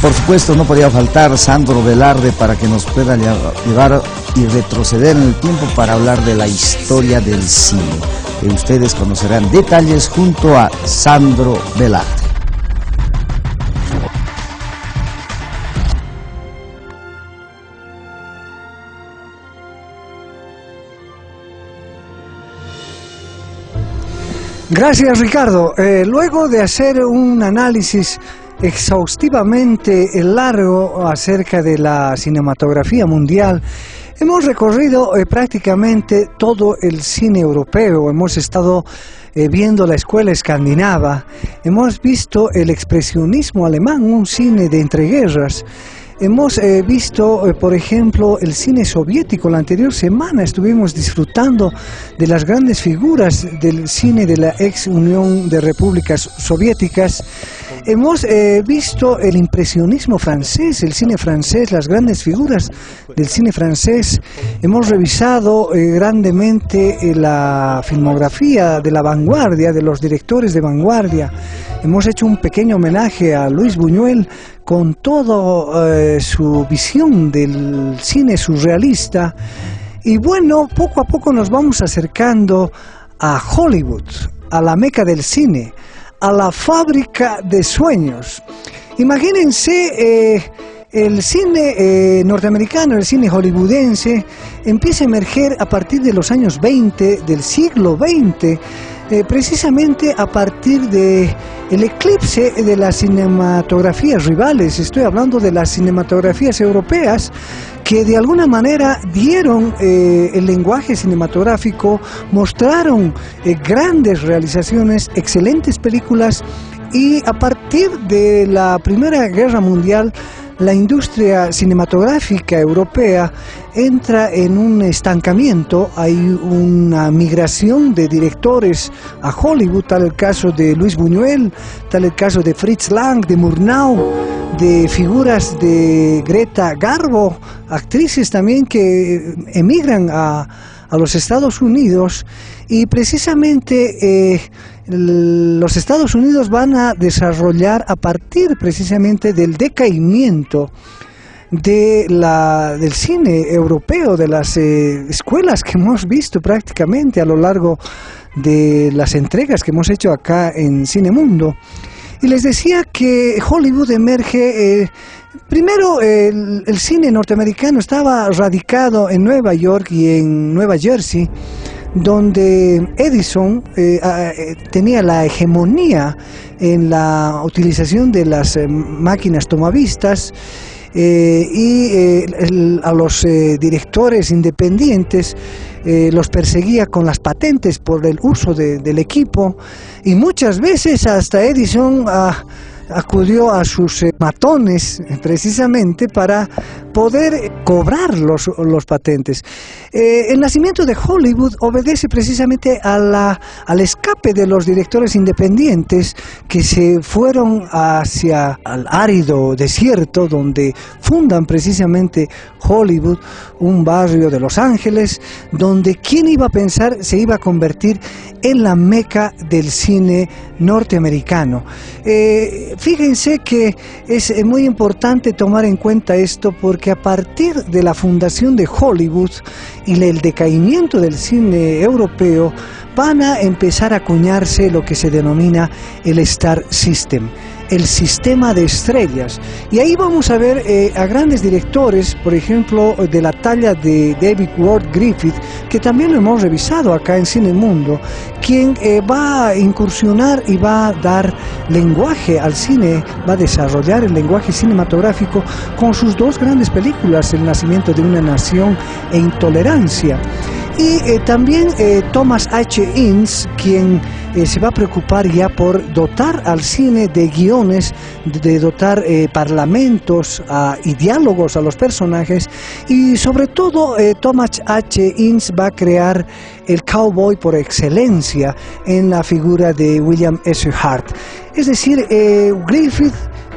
Por supuesto, no podía faltar Sandro Velarde para que nos pueda llevar y retroceder en el tiempo para hablar de la historia del cine. Que ustedes conocerán detalles junto a Sandro Velarde. Gracias, Ricardo. Luego de hacer un análisis exhaustivamente largo acerca de la cinematografía mundial, hemos recorrido prácticamente todo el cine europeo. Hemos estado viendo la escuela escandinava, hemos visto el expresionismo alemán, un cine de entreguerras. Hemos visto, por ejemplo, el cine soviético. La anterior semana estuvimos disfrutando de las grandes figuras del cine de la ex Unión de Repúblicas Soviéticas. Hemos visto el impresionismo francés, el cine francés, las grandes figuras del cine francés. Hemos revisado grandemente la filmografía de la vanguardia, de los directores de vanguardia. Hemos hecho un pequeño homenaje a Luis Buñuel con toda su visión del cine surrealista. Y bueno, poco a poco nos vamos acercando a Hollywood, a la meca del cine, a la fábrica de sueños. Imagínense, el cine norteamericano, el cine hollywoodense, empieza a emerger a partir de los años 20 del siglo XX, precisamente a partir del eclipse de las cinematografías rivales. Estoy hablando de las cinematografías europeas, que de alguna manera dieron el lenguaje cinematográfico, mostraron grandes realizaciones, excelentes películas, y a partir de la Primera Guerra Mundial, la industria cinematográfica europea entra en un estancamiento. Hay una migración de directores a Hollywood, tal el caso de Luis Buñuel, tal el caso de Fritz Lang, de Murnau, de figuras de Greta Garbo, actrices también que emigran a los Estados Unidos, y precisamente los Estados Unidos van a desarrollar, a partir precisamente del decaimiento del cine europeo, de las escuelas que hemos visto prácticamente a lo largo de las entregas que hemos hecho acá en Cinemundo. Y les decía que Hollywood emerge, primero el cine norteamericano estaba radicado en Nueva York y en Nueva Jersey, donde Edison tenía la hegemonía en la utilización de las máquinas tomavistas, y a los directores independientes los perseguía con las patentes por el uso del equipo, y muchas veces hasta Edison acudió a sus matones precisamente para poder cobrar los patentes. El nacimiento de Hollywood obedece precisamente al escape de los directores independientes que se fueron hacia el árido desierto, donde fundan precisamente Hollywood, un barrio de Los Ángeles, donde quién iba a pensar se iba a convertir en la meca del cine norteamericano. Fíjense que es muy importante tomar en cuenta esto, porque a partir de la fundación de Hollywood y el decaimiento del cine europeo, van a empezar a acuñarse lo que se denomina el Star System, el sistema de estrellas. Y ahí vamos a ver a grandes directores, por ejemplo, de la talla de David Ward Griffith, que también lo hemos revisado acá en Cinemundo, quien va a incursionar y va a dar lenguaje al cine, va a desarrollar el lenguaje cinematográfico con sus dos grandes películas, El nacimiento de una nación e Intolerancia. Y también Thomas H. Ince, quien se va a preocupar ya por dotar al cine de guiones, de dotar parlamentos y diálogos a los personajes, y sobre todo Thomas H. Ince va a crear el cowboy por excelencia en la figura de William S. Hart. Es decir, Griffith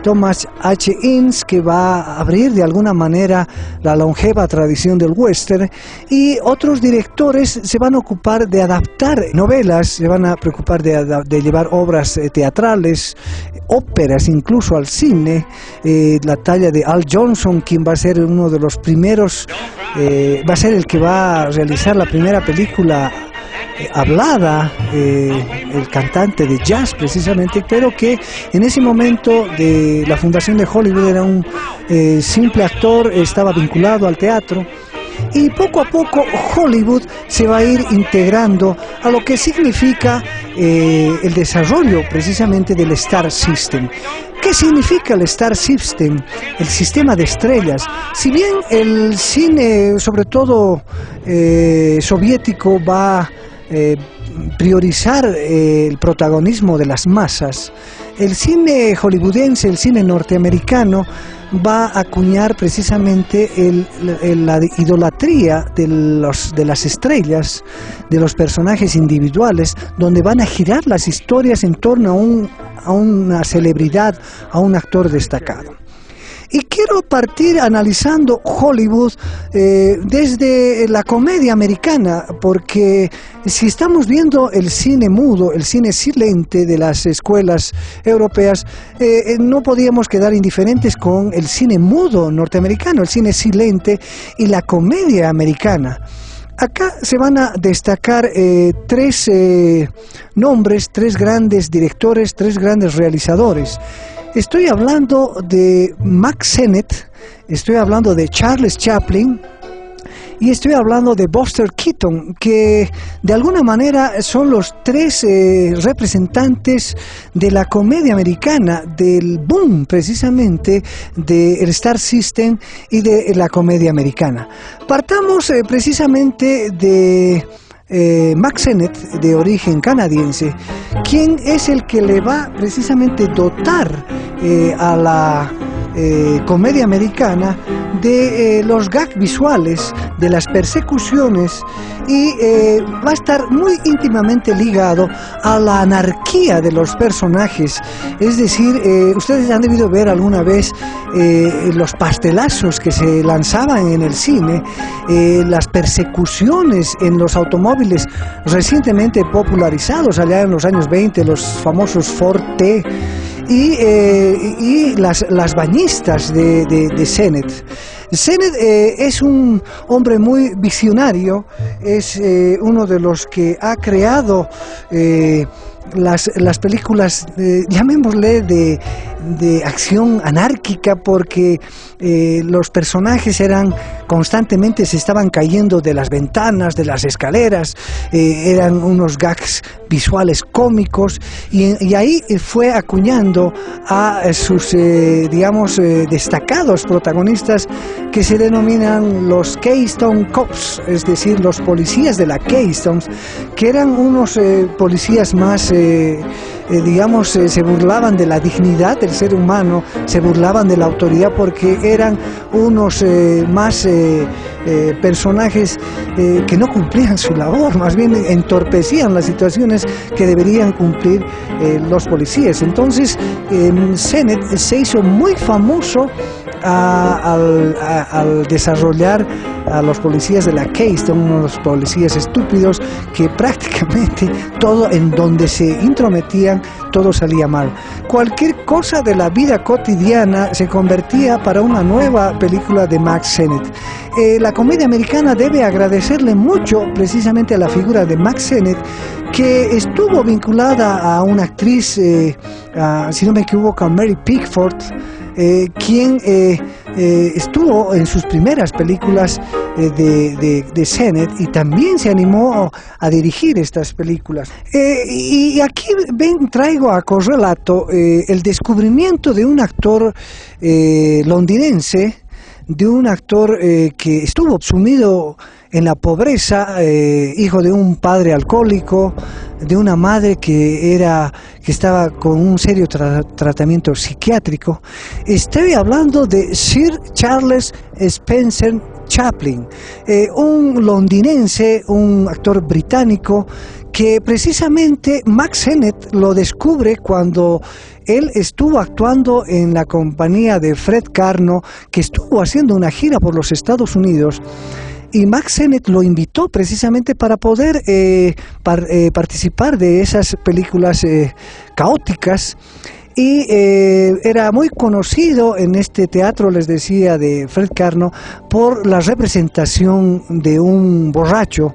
Thomas H. Ince, que va a abrir de alguna manera la longeva tradición del western, y otros directores se van a ocupar de adaptar novelas, se van a preocupar de llevar obras teatrales, óperas incluso al cine. La talla de Al Johnson, quien va a ser uno de los primeros, va a ser el que va a realizar la primera película hablada, el cantante de jazz precisamente, pero que en ese momento de la fundación de Hollywood era un simple actor, estaba vinculado al teatro. Y poco a poco Hollywood se va a ir integrando a lo que significa el desarrollo precisamente del Star System. ¿Qué significa el Star System? El sistema de estrellas. Si bien el cine, sobre todo soviético, va a priorizar el protagonismo de las masas, el cine hollywoodense, el cine norteamericano, va a acuñar precisamente la idolatría de las estrellas, de los personajes individuales, donde van a girar las historias en torno a una celebridad, a un actor destacado. Y quiero partir analizando Hollywood desde la comedia americana, porque si estamos viendo el cine mudo, el cine silente de las escuelas europeas, no podíamos quedar indiferentes con el cine mudo norteamericano, el cine silente y la comedia americana. Acá se van a destacar tres nombres, tres grandes directores, tres grandes realizadores. Estoy hablando de Mack Sennett, estoy hablando de Charles Chaplin y estoy hablando de Buster Keaton, que de alguna manera son los tres representantes de la comedia americana, del boom precisamente del Star System y de la comedia americana. Partamos precisamente de Mack Sennett, de origen canadiense, quien es el que le va precisamente dotar a la comedia americana de los gags visuales, de las persecuciones, y va a estar muy íntimamente ligado a la anarquía de los personajes. Es decir, ustedes han debido ver alguna vez los pastelazos que se lanzaban en el cine, las persecuciones en los automóviles recientemente popularizados allá en los años 20, los famosos Ford T, y las bañistas de Sennett. Sennett es un hombre muy visionario, es uno de los que ha creado las películas, llamémosle de acción anárquica, porque los personajes constantemente se estaban cayendo de las ventanas, de las escaleras, eran unos gags visuales cómicos, y ahí fue acuñando a sus destacados protagonistas, que se denominan los Keystone Cops, es decir, los policías de la Keystone, que eran unos policías más, se burlaban de la dignidad del ser humano, se burlaban de la autoridad, porque eran unos personajes que no cumplían su labor, más bien entorpecían las situaciones que deberían cumplir los policías. Entonces Sennett se hizo muy famoso al desarrollar a los policías de la Keystone, unos policías estúpidos que prácticamente todo en donde se intrometían, todo salía mal. Cualquier cosa de la vida cotidiana se convertía para una nueva película de Mack Sennett. La comedia americana debe agradecerle mucho precisamente a la figura de Mack Sennett, que estuvo vinculada a una actriz, si no me equivoco, a Mary Pickford, quien estuvo en sus primeras películas de Sennett, y también se animó a dirigir estas películas. Y aquí traigo a correlato el descubrimiento de un actor londinense, de un actor que estuvo sumido en la pobreza, hijo de un padre alcohólico, de una madre que estaba con un serio tratamiento psiquiátrico. Estoy hablando de Sir Charles Spencer Chaplin, un londinense, un actor británico que precisamente Mack Sennett lo descubre cuando él estuvo actuando en la compañía de Fred Karno, que estuvo haciendo una gira por los Estados Unidos. Y Mack Sennett lo invitó precisamente para poder participar de esas películas caóticas. Y era muy conocido en este teatro, les decía, de Fred Karno, por la representación de un borracho.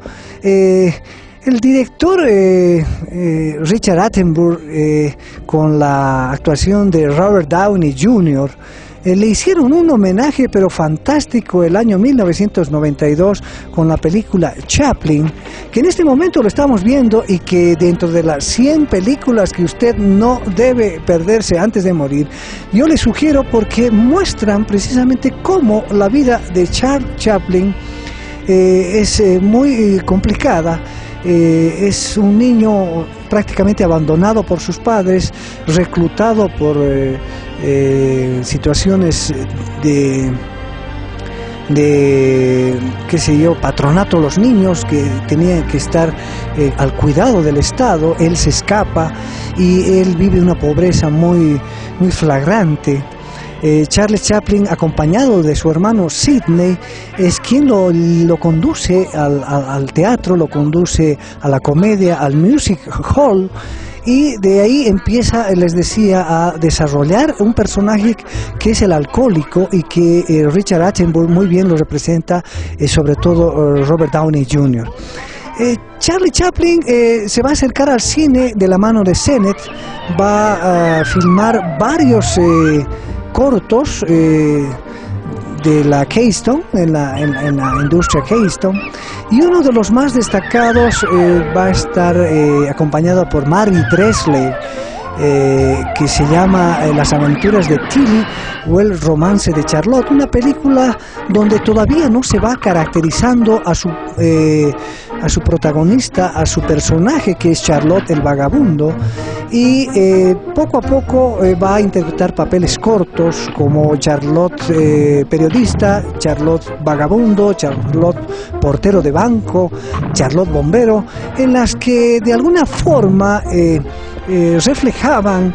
El director Richard Attenborough, con la actuación de Robert Downey Jr., le hicieron un homenaje pero fantástico el año 1992 con la película Chaplin, que en este momento lo estamos viendo y que dentro de las 100 películas que usted no debe perderse antes de morir, yo le sugiero porque muestran precisamente cómo la vida de Charles Chaplin es muy complicada. Es un niño prácticamente abandonado por sus padres, reclutado por situaciones de qué sé yo, patronato a los niños que tenían que estar al cuidado del Estado. Él se escapa y él vive una pobreza muy flagrante. Charles Chaplin, acompañado de su hermano Sidney, es quien lo conduce al teatro, lo conduce a la comedia, al music hall, y de ahí empieza, les decía, a desarrollar un personaje que es el alcohólico y que Richard Attenborough muy bien lo representa, sobre todo Robert Downey Jr. Charlie Chaplin se va a acercar al cine de la mano de Sennett, va a filmar varios cortos de la Keystone, en la industria Keystone, y uno de los más destacados va a estar acompañado por Mary Dressler, que se llama Las aventuras de Tilly o El romance de Charlotte, una película donde todavía no se va caracterizando a su protagonista, a su personaje, que es Charlotte el vagabundo, y poco a poco va a interpretar papeles cortos como Charlotte periodista, Charlotte vagabundo, Charlotte portero de banco, Charlotte bombero, en las que de alguna forma reflejaban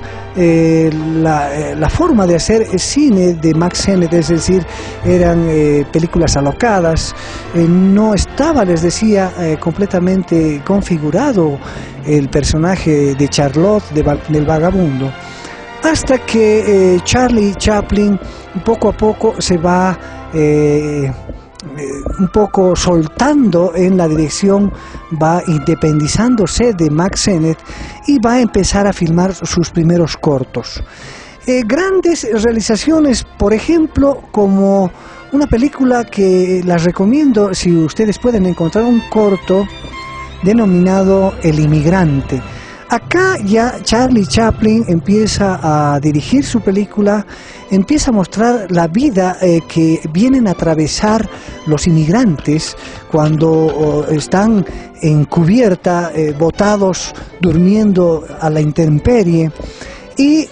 la forma de hacer cine de Mack Sennett, es decir, eran películas alocadas, no estaba, les decía, completamente configurado el personaje de Charlotte, del vagabundo, hasta que Charlie Chaplin poco a poco se va un poco soltando en la dirección, va independizándose de Mack Sennett y va a empezar a filmar sus primeros cortos. Grandes realizaciones, por ejemplo, como una película que las recomiendo si ustedes pueden encontrar, un corto denominado El inmigrante. Acá ya Charlie Chaplin empieza a dirigir su película, empieza a mostrar la vida que vienen a atravesar los inmigrantes cuando están en cubierta, botados, durmiendo a la intemperie. Y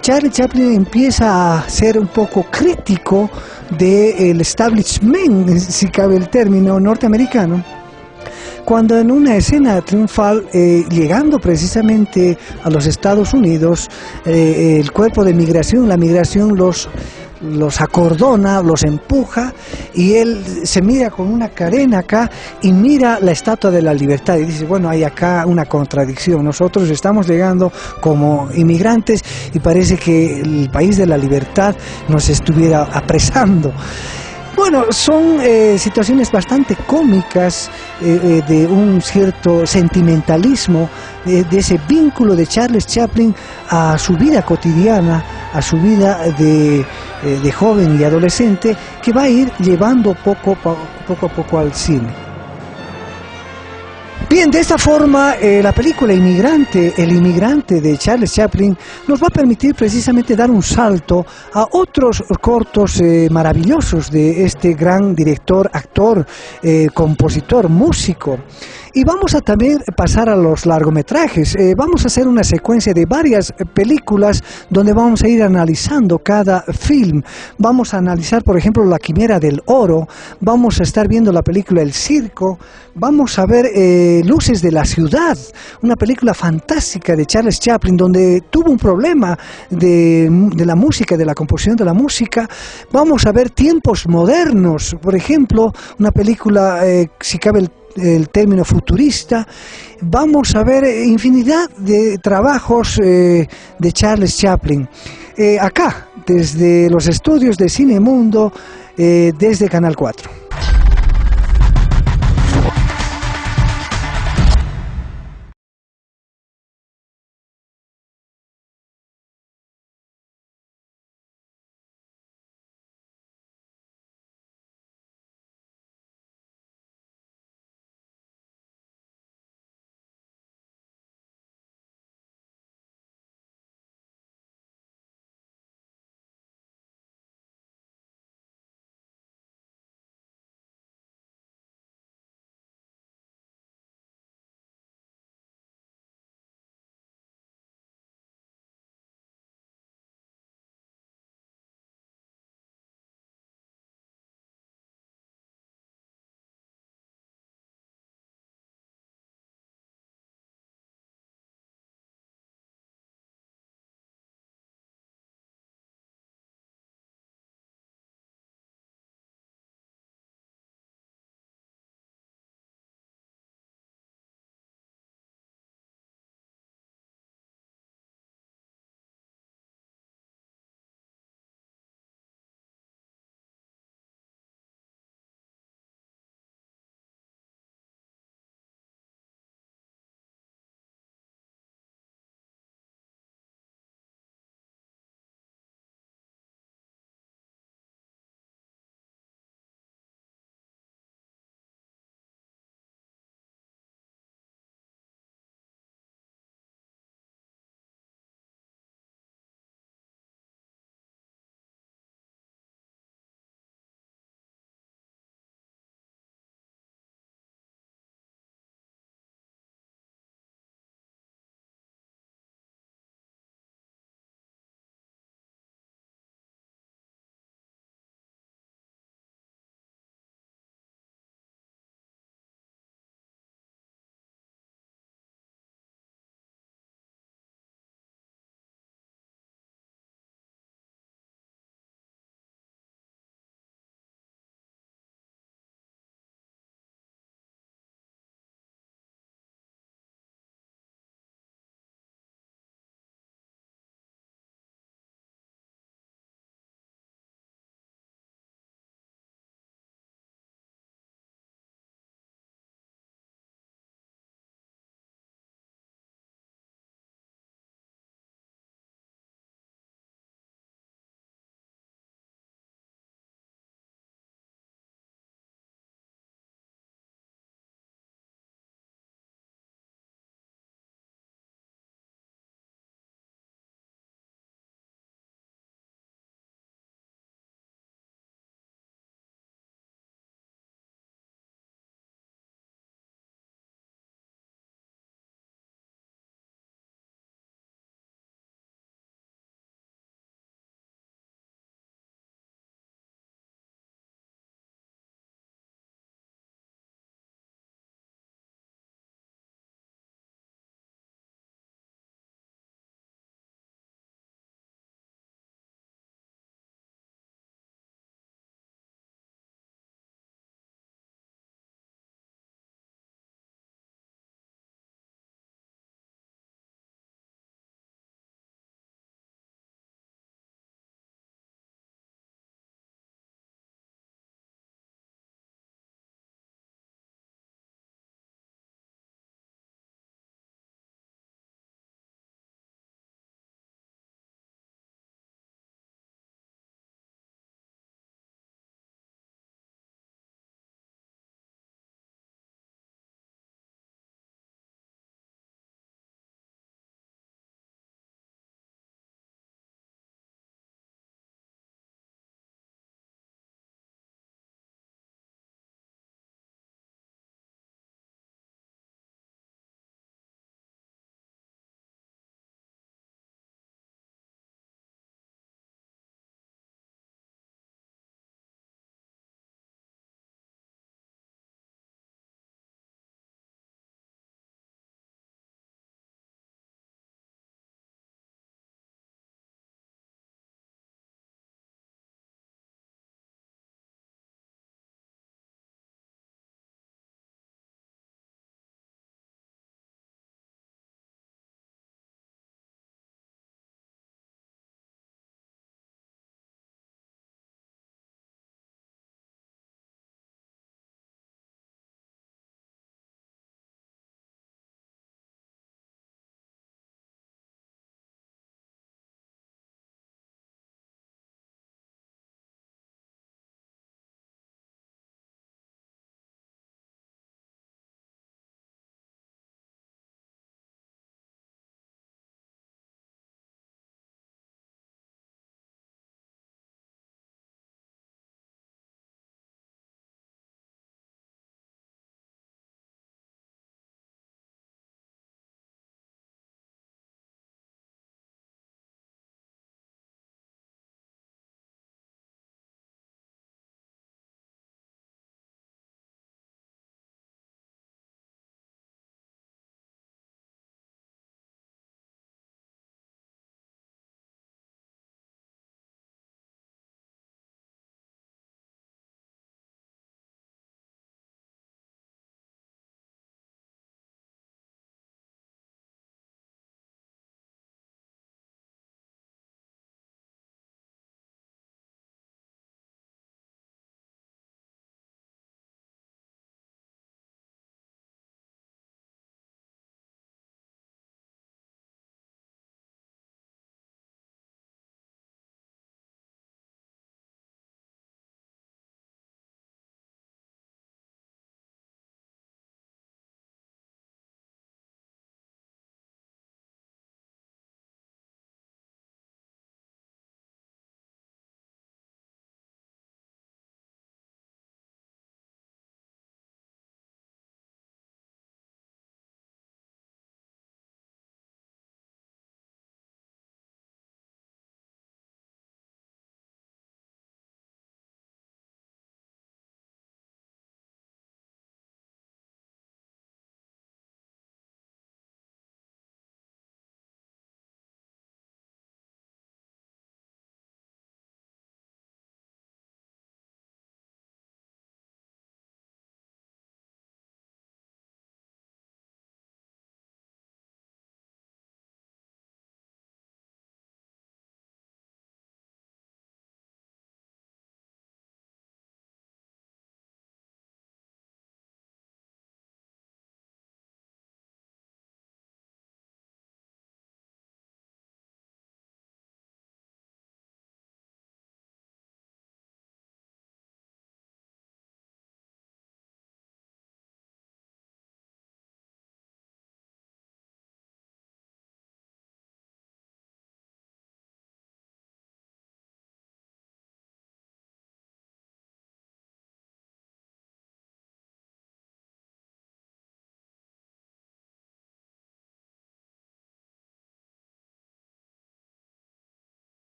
Charlie Chaplin empieza a ser un poco crítico del establishment, si cabe el término, norteamericano, cuando en una escena triunfal, llegando precisamente a los Estados Unidos, el cuerpo de migración, la migración los acordona, los empuja, y él se mira con una cadena acá y mira la Estatua de la Libertad y dice, bueno, hay acá una contradicción, nosotros estamos llegando como inmigrantes y parece que el país de la libertad nos estuviera apresando. Bueno, son situaciones bastante cómicas, de un cierto sentimentalismo, de ese vínculo de Charles Chaplin a su vida cotidiana, a su vida de joven y adolescente, que va a ir llevando poco a poco al cine. Bien, de esta forma la película El inmigrante de Charles Chaplin nos va a permitir precisamente dar un salto a otros cortos maravillosos de este gran director, actor, compositor, músico. Y vamos a también pasar a los largometrajes. Vamos a hacer una secuencia de varias películas donde vamos a ir analizando cada film. Vamos a analizar, por ejemplo, La Quimera del Oro. Vamos a estar viendo la película El Circo. Vamos a ver Luces de la Ciudad, una película fantástica de Charles Chaplin, donde tuvo un problema de la música, de la composición de la música. Vamos a ver Tiempos Modernos, por ejemplo, una película, si cabe el término futurista. Vamos a ver infinidad de trabajos de Charles Chaplin. Acá, desde los estudios de Cinemundo, desde Canal 4.